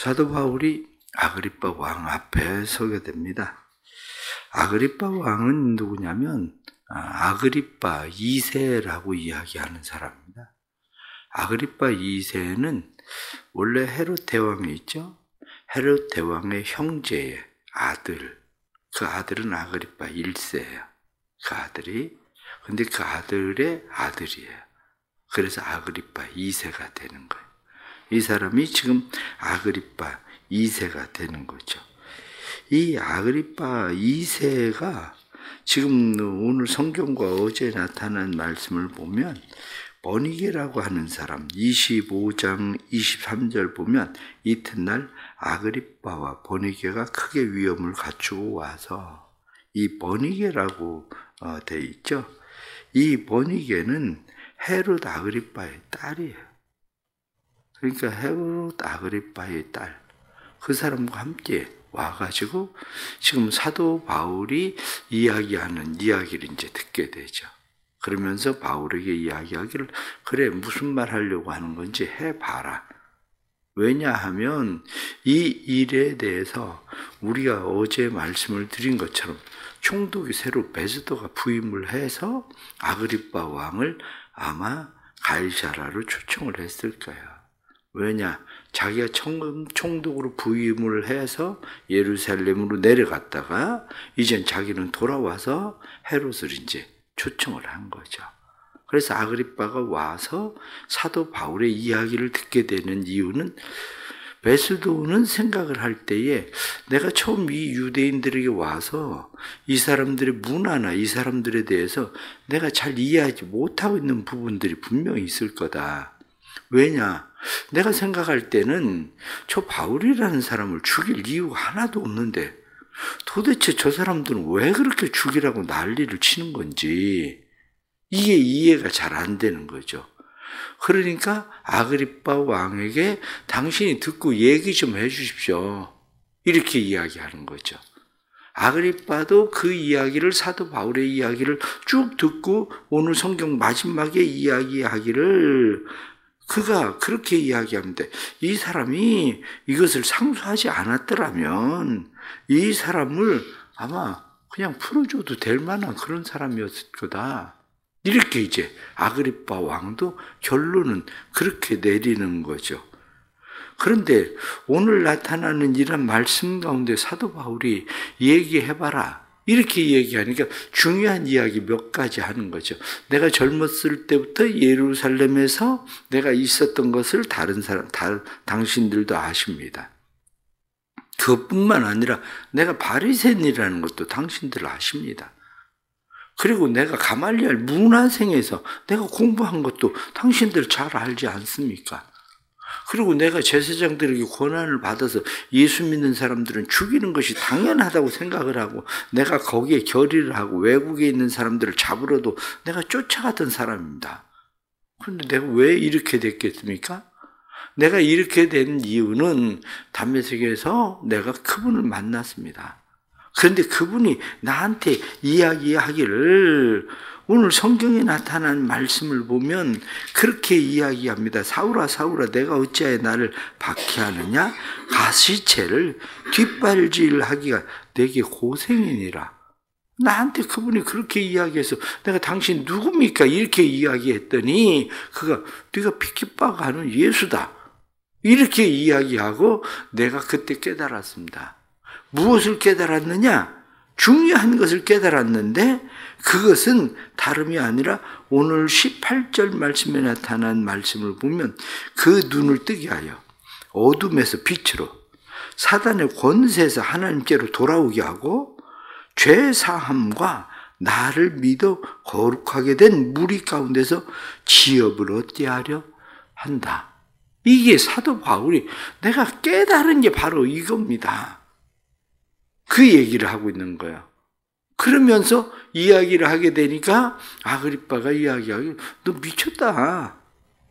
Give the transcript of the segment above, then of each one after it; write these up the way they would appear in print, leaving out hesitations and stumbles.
사도 바울이 아그리빠 왕 앞에 서게 됩니다. 아그리빠 왕은 누구냐면 아그리빠 2세라고 이야기하는 사람입니다. 아그리빠 2세는 원래 헤롯 대왕이 있죠. 헤롯 대왕의 형제의 아들, 그 아들은 아그리빠 1세예요. 그 아들이. 근데 그 아들의 아들이에요. 그래서 아그리빠 2세가 되는 거예요. 이 사람이 지금 아그리빠 2세가 되는 거죠. 이 아그리빠 2세가 지금 오늘 성경과 어제 나타난 말씀을 보면 버니게라고 하는 사람 25장 23절 보면 이튿날 아그리빠와 버니게가 크게 위험을 갖추고 와서 이 버니게라고 돼 있죠. 이 버니게는 헤롯 아그리빠의 딸이에요. 그러니까 헤롯 아그리빠의 딸, 그 사람과 함께 와가지고 지금 사도 바울이 이야기하는 이야기를 이제 듣게 되죠. 그러면서 바울에게 이야기하기를, 그래, 무슨 말 하려고 하는 건지 해봐라. 왜냐하면 이 일에 대해서 우리가 어제 말씀을 드린 것처럼 총독이 새로 베스도가 부임을 해서 아그리빠 왕을 아마 가이사라로 초청을 했을 거예요. 왜냐? 자기가 총독으로 부임을 해서 예루살렘으로 내려갔다가 이젠 자기는 돌아와서 헤롯을 이제 초청을 한 거죠. 그래서 아그리빠가 와서 사도 바울의 이야기를 듣게 되는 이유는 베스도는 생각을 할 때에 내가 처음 이 유대인들에게 와서 이 사람들의 문화나 이 사람들에 대해서 내가 잘 이해하지 못하고 있는 부분들이 분명히 있을 거다. 왜냐? 내가 생각할 때는 저 바울이라는 사람을 죽일 이유가 하나도 없는데 도대체 저 사람들은 왜 그렇게 죽이라고 난리를 치는 건지 이게 이해가 잘 안 되는 거죠. 그러니까 아그리빠 왕에게 당신이 듣고 얘기 좀 해주십시오. 이렇게 이야기하는 거죠. 아그리빠도 그 이야기를, 사도 바울의 이야기를 쭉 듣고 오늘 성경 마지막에 이야기하기를 그가 그렇게 이야기합니다. 이 사람이 이것을 상수하지 않았더라면 이 사람을 아마 그냥 풀어줘도 될 만한 그런 사람이었을 거다. 이렇게 이제 아그리빠 왕도 결론은 그렇게 내리는 거죠. 그런데 오늘 나타나는 이런 말씀 가운데 사도 바울이 얘기해봐라. 이렇게 얘기하니까 중요한 이야기 몇 가지 하는 거죠. 내가 젊었을 때부터 예루살렘에서 내가 있었던 것을 당신들도 아십니다. 그것뿐만 아니라 내가 바리새인이라는 것도 당신들 아십니다. 그리고 내가 가말리엘 문화생에서 내가 공부한 것도 당신들 잘 알지 않습니까? 그리고 내가 제사장들에게 권한을 받아서 예수 믿는 사람들은 죽이는 것이 당연하다고 생각을 하고 내가 거기에 결의를 하고 외국에 있는 사람들을 잡으러도 내가 쫓아갔던 사람입니다. 그런데 내가 왜 이렇게 됐겠습니까? 내가 이렇게 된 이유는 담메색에서 내가 그분을 만났습니다. 그런데 그분이 나한테 이야기하기를 오늘 성경에 나타난 말씀을 보면 그렇게 이야기합니다. 사울아 사울아 내가 어찌하여 나를 박해하느냐? 가시체를 뒷발질하기가 내게 고생이니라. 나한테 그분이 그렇게 이야기해서 내가 당신 누굽니까? 이렇게 이야기했더니 그가 네가 피키빠가는 예수다. 이렇게 이야기하고 내가 그때 깨달았습니다. 무엇을 깨달았느냐? 중요한 것을 깨달았는데 그것은 다름이 아니라 오늘 18절 말씀에 나타난 말씀을 보면 그 눈을 뜨게 하여 어둠에서 빛으로 사단의 권세에서 하나님께로 돌아오게 하고 죄사함과 나를 믿어 거룩하게 된 무리 가운데서 지업을 얻게 하려 한다. 이게 사도 바울이 내가 깨달은 게 바로 이겁니다. 그 얘기를 하고 있는 거예요. 그러면서 이야기를 하게 되니까 아그리빠가 이야기하기 너 미쳤다.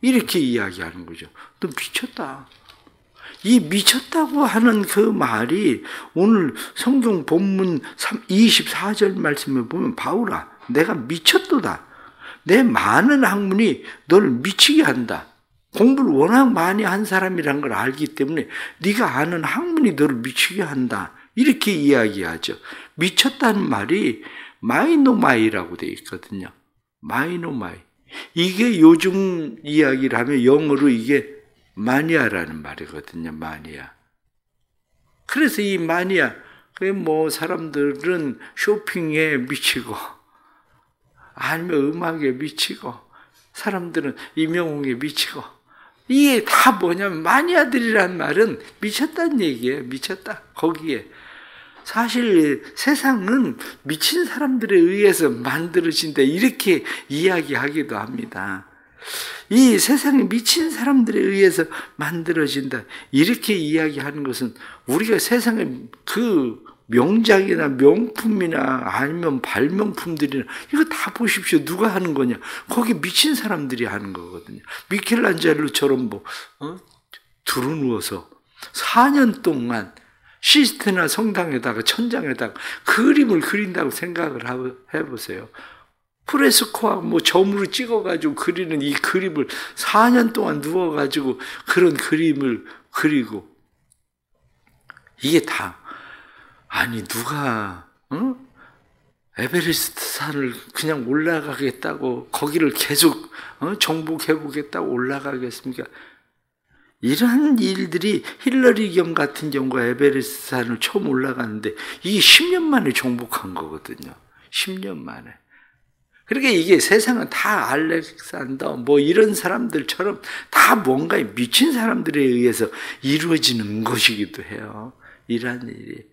이렇게 이야기하는 거죠. 너 미쳤다. 이 미쳤다고 하는 그 말이 오늘 성경 본문 24절 말씀에 보면 바울아 내가 미쳤도다. 내 많은 학문이 너를 미치게 한다. 공부를 워낙 많이 한 사람이란 걸 알기 때문에 네가 아는 학문이 너를 미치게 한다. 이렇게 이야기하죠. 미쳤다는 말이 마이노마이라고 되어 있거든요. 마이노마이. 이게 요즘 이야기를 하면 영어로 이게 마니아라는 말이거든요. 마니아. 그래서 이 마니아, 뭐 사람들은 쇼핑에 미치고 아니면 음악에 미치고 사람들은 임영웅에 미치고 이게 다 뭐냐면 마니아들이란 말은 미쳤다는 얘기예요. 미쳤다. 거기에. 사실 세상은 미친 사람들에 의해서 만들어진다 이렇게 이야기하기도 합니다. 이 세상이 미친 사람들에 의해서 만들어진다 이렇게 이야기하는 것은 우리가 세상에 그 명작이나 명품이나 아니면 발명품들이나 이거 다 보십시오. 누가 하는 거냐? 거기 미친 사람들이 하는 거거든요. 미켈란젤로처럼 두루누워서 4년 동안 시스테나 성당에다가 천장에다가 그림을 그린다고 생각을 해보세요. 프레스코와 점으로 찍어가지고 그리는 이 그림을 4년 동안 누워가지고 그런 그림을 그리고 이게 다 아니 누가 에베레스트 산을 그냥 올라가겠다고 거기를 계속 정복해보겠다고 올라가겠습니까? 이러한 일들이 힐러리 겸 같은 경우가 에베레스트 산을 처음 올라갔는데 이게 10년 만에 정복한 거거든요. 10년 만에. 그러니까 이게 세상은 다 알렉산더 이런 사람들처럼 다 뭔가 미친 사람들에 의해서 이루어지는 것이기도 해요. 이러한 일이.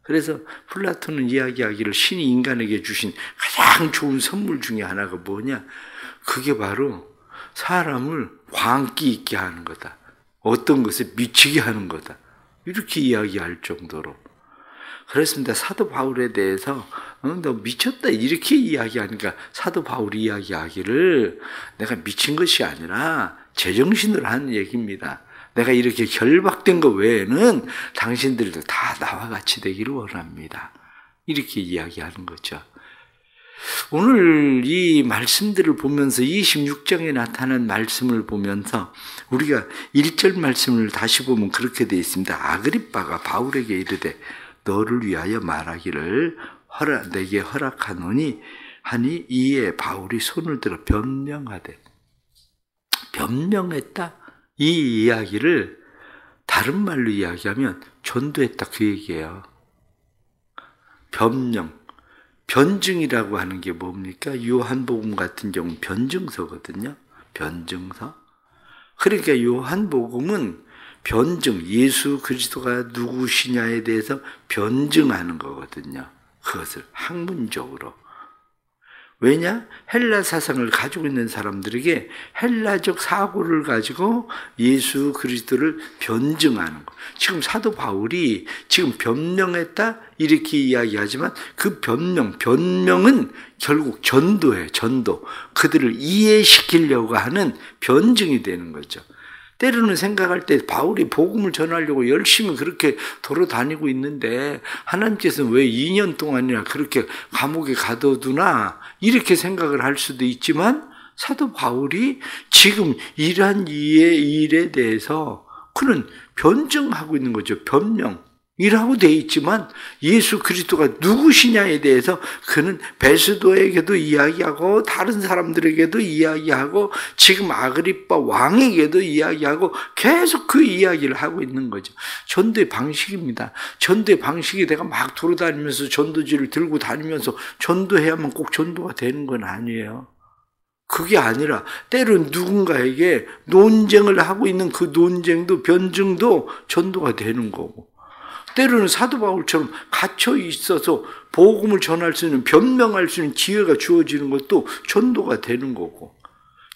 그래서 플라톤은 이야기하기를 신이 인간에게 주신 가장 좋은 선물 중에 하나가 뭐냐? 그게 바로 사람을 광기 있게 하는 거다. 어떤 것에 미치게 하는 거다. 이렇게 이야기할 정도로. 그렇습니다. 사도 바울에 대해서 너 미쳤다 이렇게 이야기하니까 사도 바울이 이야기하기를 내가 미친 것이 아니라 제정신으로 하는 얘기입니다. 내가 이렇게 결박된 것 외에는 당신들도 다 나와 같이 되기를 원합니다. 이렇게 이야기하는 거죠. 오늘 이 말씀들을 보면서 26장에 나타난 말씀을 보면서 우리가 1절 말씀을 다시 보면 그렇게 되어 있습니다. 아그리빠가 바울에게 이르되 너를 위하여 말하기를 내게 허락하노니 하니 이에 바울이 손을 들어 변명하되 변명했다. 이 이야기를 다른 말로 이야기하면 전도했다 그 얘기예요. 변증이라고 하는 게 뭡니까? 요한복음 같은 경우는 변증서거든요. 변증서. 그러니까 요한복음은 변증, 예수 그리스도가 누구시냐에 대해서 변증하는 거거든요. 그것을 학문적으로. 왜냐? 헬라 사상을 가지고 있는 사람들에게 헬라적 사고를 가지고 예수 그리스도를 변증하는 거. 지금 사도 바울이 지금 변명했다 이렇게 이야기하지만 그 변명은 결국 전도예요. 전도. 그들을 이해시키려고 하는 변증이 되는 거죠. 때로는 생각할 때 바울이 복음을 전하려고 열심히 그렇게 돌아다니고 있는데 하나님께서는 왜 2년 동안이나 그렇게 감옥에 가둬두나 이렇게 생각을 할 수도 있지만 사도 바울이 지금 이러한 일에 대해서 그는 변증하고 있는 거죠. 변명이라고 되어 있지만 예수 그리스도가 누구시냐에 대해서 그는 베스도에게도 이야기하고 다른 사람들에게도 이야기하고 지금 아그리빠 왕에게도 이야기하고 계속 그 이야기를 하고 있는 거죠. 전도의 방식입니다. 전도의 방식이 내가 막 돌아다니면서 전도지를 들고 다니면서 전도해야만 꼭 전도가 되는 건 아니에요. 그게 아니라 때로는 누군가에게 논쟁을 하고 있는 그 논쟁도 변증도 전도가 되는 거고 때로는 사도 바울처럼 갇혀 있어서 복음을 전할 수 있는 변명할 수 있는 기회가 주어지는 것도 전도가 되는 거고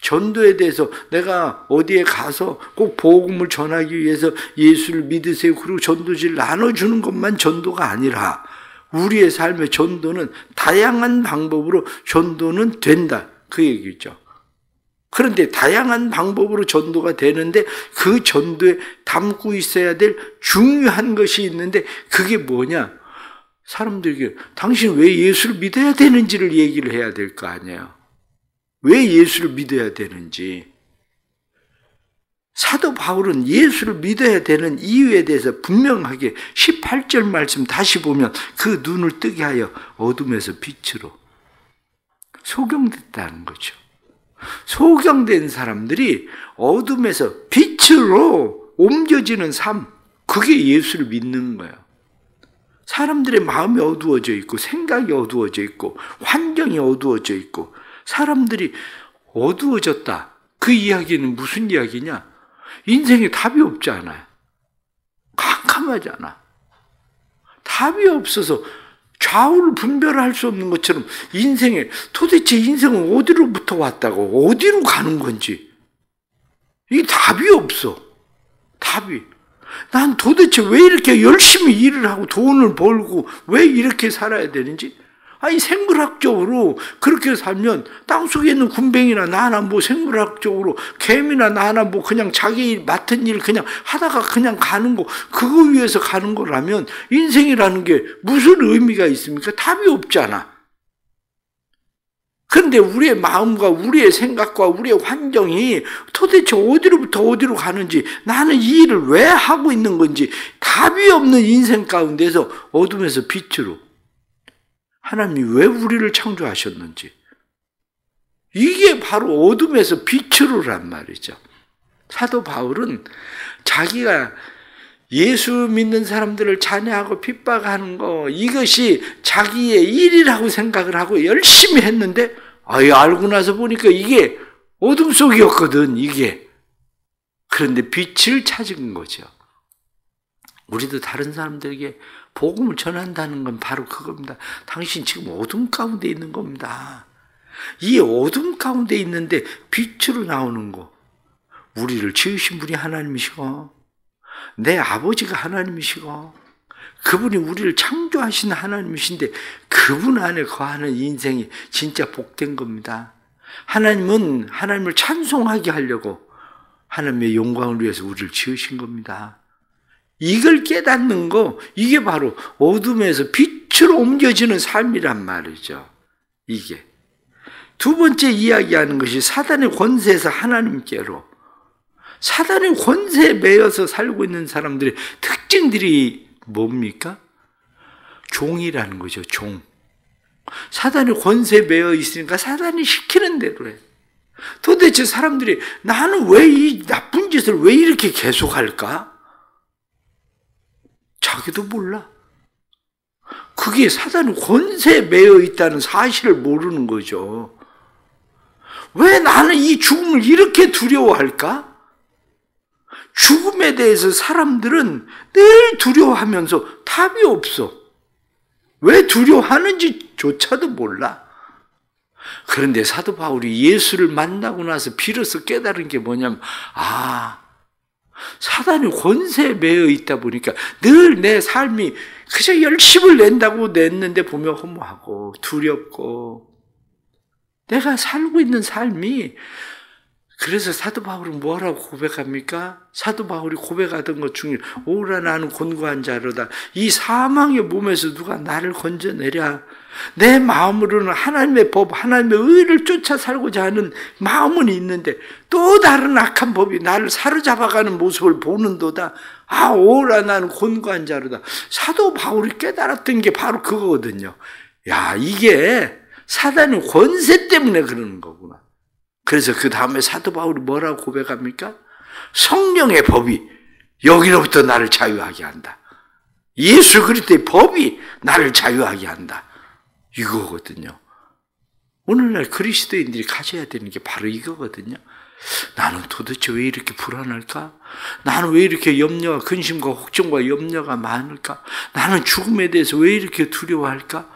전도에 대해서 내가 어디에 가서 꼭 복음을 전하기 위해서 예수를 믿으세요 그리고 전도지를 나눠주는 것만 전도가 아니라 우리의 삶의 전도는 다양한 방법으로 전도는 된다 그 얘기죠. 그런데 다양한 방법으로 전도가 되는데 그 전도에 담고 있어야 될 중요한 것이 있는데 그게 뭐냐? 사람들에게 당신 왜 예수를 믿어야 되는지를 얘기를 해야 될 거 아니에요. 왜 예수를 믿어야 되는지. 사도 바울은 예수를 믿어야 되는 이유에 대해서 분명하게 18절 말씀 다시 보면 그 눈을 뜨게 하여 어둠에서 빛으로 소경됐다는 거죠. 소경된 사람들이 어둠에서 빛으로 옮겨지는 삶, 그게 예수를 믿는 거예요. 사람들의 마음이 어두워져 있고 생각이 어두워져 있고 환경이 어두워져 있고 사람들이 어두워졌다. 그 이야기는 무슨 이야기냐? 인생에 답이 없지 않아요. 캄캄하잖아. 답이 없어서 좌우를 분별할 수 없는 것처럼 인생에 도대체 인생은 어디로부터 왔다고 어디로 가는 건지 이게 답이 없어. 답이. 난 도대체 왜 이렇게 열심히 일을 하고 돈을 벌고 왜 이렇게 살아야 되는지. 아니 생물학적으로 그렇게 살면 땅속에 있는 군뱅이나 나나 뭐 생물학적으로 개미나 나나 뭐 그냥 자기 맡은 일 그냥 하다가 그냥 가는 거 그거 위해서 가는 거라면 인생이라는 게 무슨 의미가 있습니까? 답이 없잖아. 그런데 우리의 마음과 우리의 생각과 우리의 환경이 도대체 어디로부터 어디로 가는지 나는 이 일을 왜 하고 있는 건지 답이 없는 인생 가운데서 어둠에서 빛으로 하나님이 왜 우리를 창조하셨는지 이게 바로 어둠에서 빛으로란 말이죠. 사도 바울은 자기가 예수 믿는 사람들을 잔해하고 핍박하는 거 이것이 자기의 일이라고 생각을 하고 열심히 했는데 알고 나서 보니까 이게 어둠 속이었거든. 이게. 그런데 빛을 찾은 거죠. 우리도 다른 사람들에게 복음을 전한다는 건 바로 그겁니다. 당신 지금 어둠 가운데 있는 겁니다. 이 어둠 가운데 있는데 빛으로 나오는 거. 우리를 지으신 분이 하나님이시고 내 아버지가 하나님이시고 그분이 우리를 창조하신 하나님이신데 그분 안에 거하는 인생이 진짜 복된 겁니다. 하나님은 하나님을 찬송하게 하려고 하나님의 영광을 위해서 우리를 지으신 겁니다. 이걸 깨닫는 거 이게 바로 어둠에서 빛으로 옮겨지는 삶이란 말이죠. 이게. 두 번째 이야기하는 것이 사단의 권세에서 하나님께로. 사단의 권세에 매여서 살고 있는 사람들의 특징들이 뭡니까? 종이라는 거죠. 종. 사단의 권세에 매여 있으니까 사단이 시키는 대로 해. 도대체 사람들이 나는 왜 이 나쁜 짓을 왜 이렇게 계속할까? 자기도 몰라. 그게 사단의 권세에 매여 있다는 사실을 모르는 거죠. 왜 나는 이 죽음을 이렇게 두려워할까? 죽음에 대해서 사람들은 늘 두려워하면서 답이 없어. 왜 두려워하는지조차도 몰라. 그런데 사도 바울이 예수를 만나고 나서 비로소 깨달은 게 뭐냐면 사단의 권세에 매여 있다 보니까 늘 내 삶이 그저 열심을 낸다고 냈는데 보면 허무하고 두렵고 내가 살고 있는 삶이 그래서 사도 바울은 뭐라고 고백합니까? 사도 바울이 고백하던 것 중에 오라 나는 곤고한 자로다. 이 사망의 몸에서 누가 나를 건져내랴. 내 마음으로는 하나님의 법, 하나님의 의를 쫓아 살고자 하는 마음은 있는데 또 다른 악한 법이 나를 사로잡아가는 모습을 보는도다. 오라 나는 곤고한 자로다. 사도 바울이 깨달았던 게 바로 그거거든요. 야, 이게 사단의 권세 때문에 그러는 거구나. 그래서 그 다음에 사도 바울이 뭐라고 고백합니까? 성령의 법이 여기로부터 나를 자유하게 한다. 예수 그리스도의 법이 나를 자유하게 한다. 이거거든요. 오늘날 그리스도인들이 가져야 되는 게 바로 이거거든요. 나는 도대체 왜 이렇게 불안할까? 나는 왜 이렇게 염려와 근심과 걱정과 염려가 많을까? 나는 죽음에 대해서 왜 이렇게 두려워할까?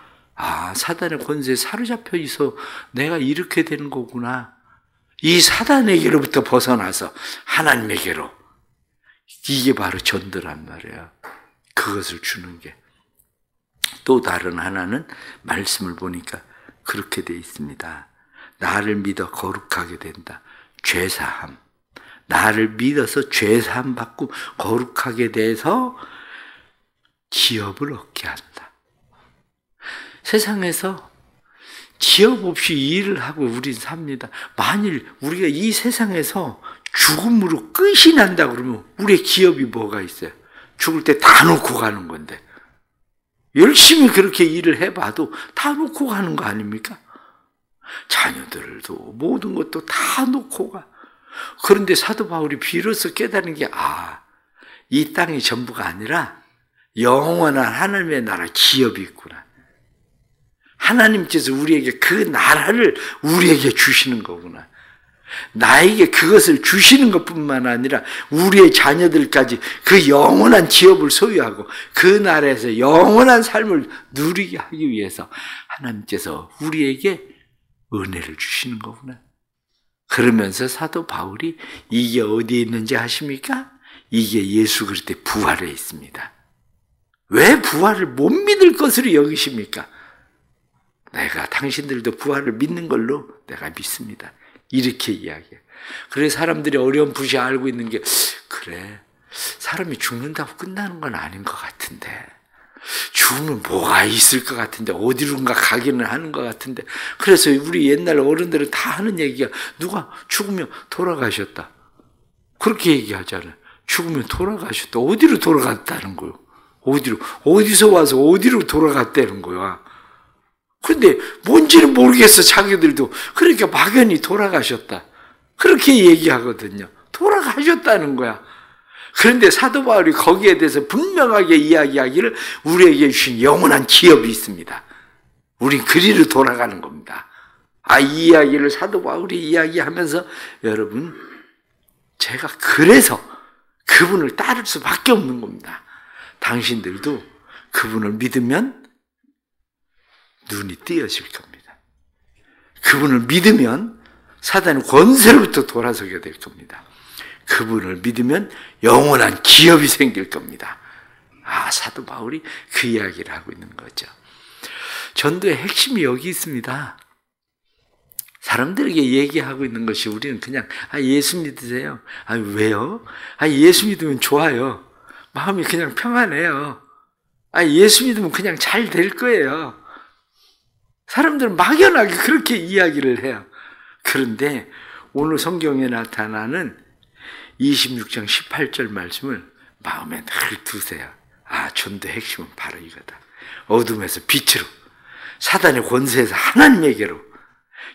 사단의 권세에 사로잡혀 있어 내가 이렇게 되는 거구나. 이 사단에게로부터 벗어나서 하나님에게로. 이게 바로 전도란 말이에요. 그것을 주는 게. 또 다른 하나는 말씀을 보니까 그렇게 돼 있습니다. 나를 믿어 거룩하게 된다. 죄사함. 나를 믿어서 죄사함 받고 거룩하게 돼서 기업을 얻게 한다. 세상에서 기업 없이 일을 하고 우린 삽니다. 만일 우리가 이 세상에서 죽음으로 끝이 난다 그러면 우리의 기업이 뭐가 있어요? 죽을 때 다 놓고 가는 건데. 열심히 그렇게 일을 해봐도 다 놓고 가는 거 아닙니까? 자녀들도 모든 것도 다 놓고 가. 그런데 사도 바울이 비로소 깨달은 게, 이 땅이 전부가 아니라 영원한 하나님의 나라 기업이 있구나. 하나님께서 우리에게 그 나라를 우리에게 주시는 거구나. 나에게 그것을 주시는 것뿐만 아니라 우리의 자녀들까지 그 영원한 기업을 소유하고 그 나라에서 영원한 삶을 누리게 하기 위해서 하나님께서 우리에게 은혜를 주시는 거구나. 그러면서 사도 바울이 이게 어디에 있는지 아십니까? 이게 예수 그리스도의 부활에 있습니다. 왜 부활을 못 믿을 것으로 여기십니까? 내가 당신들도 부활을 믿는 걸로 내가 믿습니다. 이렇게 이야기해요. 그래서 사람들이 어렴풋이 알고 있는 게, 그래, 사람이 죽는다고 끝나는 건 아닌 것 같은데, 죽으면 뭐가 있을 것 같은데, 어디론가 가기는 하는 것 같은데. 그래서 우리 옛날 어른들은 다 하는 얘기가, 누가 죽으면 돌아가셨다, 그렇게 얘기하잖아요. 죽으면 돌아가셨다. 어디로 돌아갔다는 거요? 어디서 와서 어디로 돌아갔다는 거야. 근데 뭔지는 모르겠어, 자기들도. 그러니까 막연히 돌아가셨다, 그렇게 얘기하거든요. 돌아가셨다는 거야. 그런데 사도 바울이 거기에 대해서 분명하게 이야기하기를, 우리에게 주신 영원한 기업이 있습니다. 우린 그리로 돌아가는 겁니다. 이 이야기를 사도 바울이 이야기하면서, 여러분, 제가 그래서 그분을 따를 수밖에 없는 겁니다. 당신들도 그분을 믿으면 눈이 띄어질 겁니다. 그분을 믿으면 사단의 권세로부터 돌아서게 될 겁니다. 그분을 믿으면 영원한 기업이 생길 겁니다. 사도 바울이 그 이야기를 하고 있는 거죠. 전도의 핵심이 여기 있습니다. 사람들에게 얘기하고 있는 것이, 우리는 그냥 예수 믿으세요. 왜요? 예수 믿으면 좋아요. 마음이 그냥 평안해요. 예수 믿으면 그냥 잘 될 거예요. 사람들은 막연하게 그렇게 이야기를 해요. 그런데 오늘 성경에 나타나는 26장 18절 말씀을 마음에 늘 두세요. 전도의 핵심은 바로 이거다. 어둠에서 빛으로, 사단의 권세에서 하나님에게로,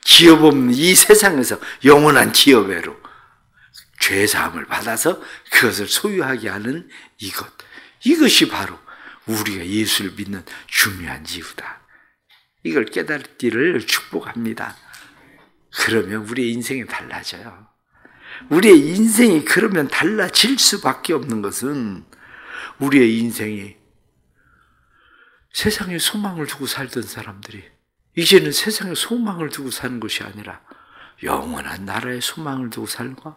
기업 없는 이 세상에서 영원한 기업으로 죄사함을 받아서 그것을 소유하게 하는 이것이 바로 우리가 예수를 믿는 중요한 이유다. 이걸 깨닫기를 축복합니다. 그러면 우리의 인생이 달라져요. 우리의 인생이 그러면 달라질 수밖에 없는 것은, 우리의 인생이 세상에 소망을 두고 살던 사람들이 이제는 세상에 소망을 두고 사는 것이 아니라 영원한 나라에 소망을 두고 살고,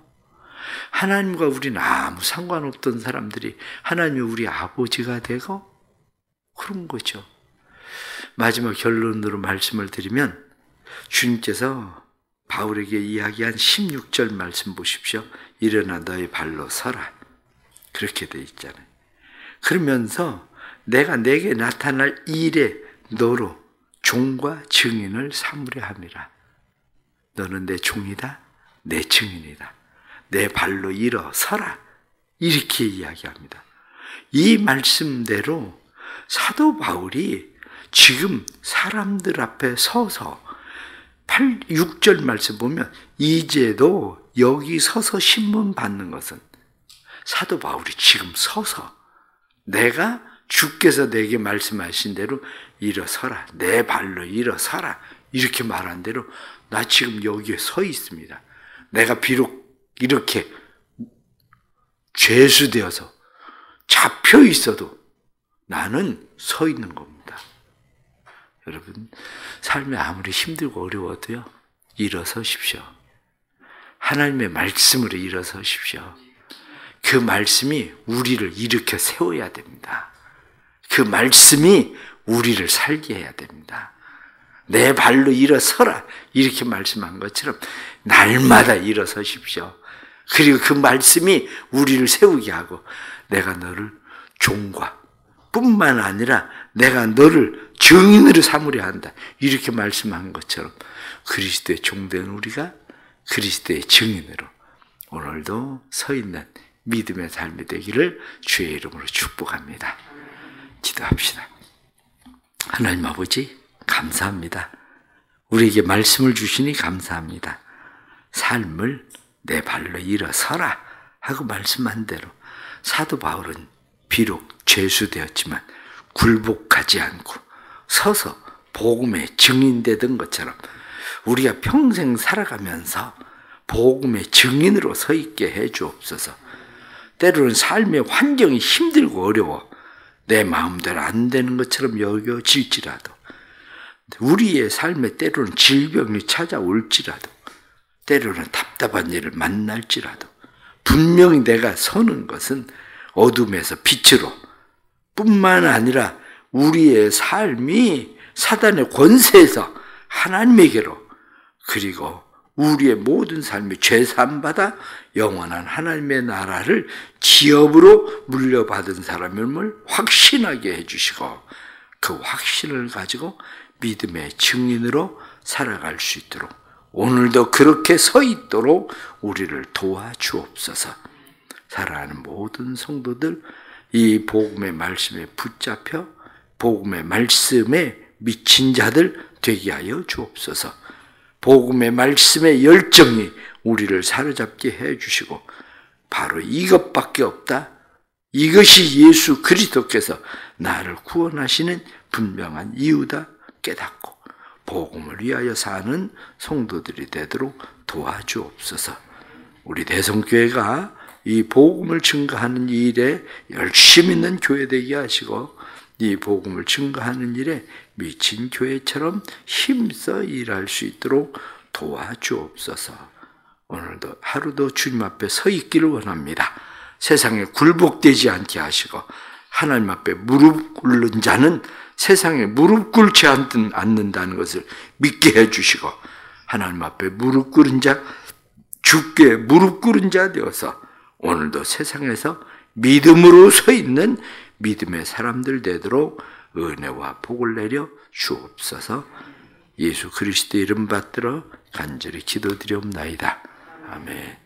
하나님과 우리는 아무 상관없던 사람들이 하나님이 우리 아버지가 되고 그런 거죠. 마지막 결론으로 말씀을 드리면, 주님께서 바울에게 이야기한 16절 말씀 보십시오. 일어나 너의 발로 서라, 그렇게 돼 있잖아요. 그러면서 내가 내게 나타날 일에 너로 종과 증인을 삼으려 함이라. 너는 내 종이다, 내 증인이다. 내 발로 일어서라, 이렇게 이야기합니다. 이 말씀대로 사도 바울이 지금 사람들 앞에 서서 6절 말씀 보면, 이제도 여기 서서 신문 받는 것은, 사도 바울이 지금 서서 내가 주께서 내게 말씀하신 대로 일어서라, 내 발로 일어서라, 이렇게 말한 대로 나 지금 여기에 서 있습니다. 내가 비록 이렇게 죄수되어서 잡혀 있어도 나는 서 있는 겁니다. 여러분, 삶이 아무리 힘들고 어려워도요, 일어서십시오. 하나님의 말씀으로 일어서십시오. 그 말씀이 우리를 일으켜 세워야 됩니다. 그 말씀이 우리를 살게 해야 됩니다. 내 발로 일어서라, 이렇게 말씀한 것처럼 날마다 일어서십시오. 그리고 그 말씀이 우리를 세우게 하고, 내가 너를 종과 뿐만 아니라 내가 너를 증인으로 삼으려 한다, 이렇게 말씀한 것처럼 그리스도의 종된 우리가 그리스도의 증인으로 오늘도 서 있는 믿음의 삶이 되기를 주의 이름으로 축복합니다. 기도합시다. 하나님 아버지, 감사합니다. 우리에게 말씀을 주시니 감사합니다. 삶을 내 발로 일어서라 하고 말씀한 대로 사도 바울은 비록 죄수되었지만 굴복하지 않고 서서 복음의 증인되던 것처럼 우리가 평생 살아가면서 복음의 증인으로 서 있게 해 주옵소서. 때로는 삶의 환경이 힘들고 어려워 내 마음대로 안 되는 것처럼 여겨질지라도, 우리의 삶에 때로는 질병이 찾아올지라도, 때로는 답답한 일을 만날지라도, 분명히 내가 서는 것은 어둠에서 빛으로 뿐만 아니라 우리의 삶이 사단의 권세에서 하나님에게로, 그리고 우리의 모든 삶이 죄사함받아 영원한 하나님의 나라를 기업으로 물려받은 사람임을 확신하게 해주시고, 그 확신을 가지고 믿음의 증인으로 살아갈 수 있도록 오늘도 그렇게 서 있도록 우리를 도와주옵소서. 사랑하는 모든 성도들, 이 복음의 말씀에 붙잡혀 복음의 말씀에 미친 자들 되게 하여 주옵소서. 복음의 말씀의 열정이 우리를 사로잡게 해주시고, 바로 이것밖에 없다, 이것이 예수 그리스도께서 나를 구원하시는 분명한 이유다 깨닫고 복음을 위하여 사는 성도들이 되도록 도와주옵소서. 우리 대성교회가 이 복음을 증거하는 일에 열심히 있는 교회 되게 하시고, 이 복음을 증거하는 일에 미친 교회처럼 힘써 일할 수 있도록 도와주옵소서. 오늘도 하루도 주님 앞에 서 있기를 원합니다. 세상에 굴복되지 않게 하시고, 하나님 앞에 무릎 꿇는 자는 세상에 무릎 꿇지 않는다는 것을 믿게 해주시고, 하나님 앞에 무릎 꿇은 자, 주께 무릎 꿇은 자 되어서 오늘도 세상에서 믿음으로 서 있는 믿음의 사람들 되도록 은혜와 복을 내려 주옵소서. 예수 그리스도 이름 받들어 간절히 기도드리옵나이다. 아멘.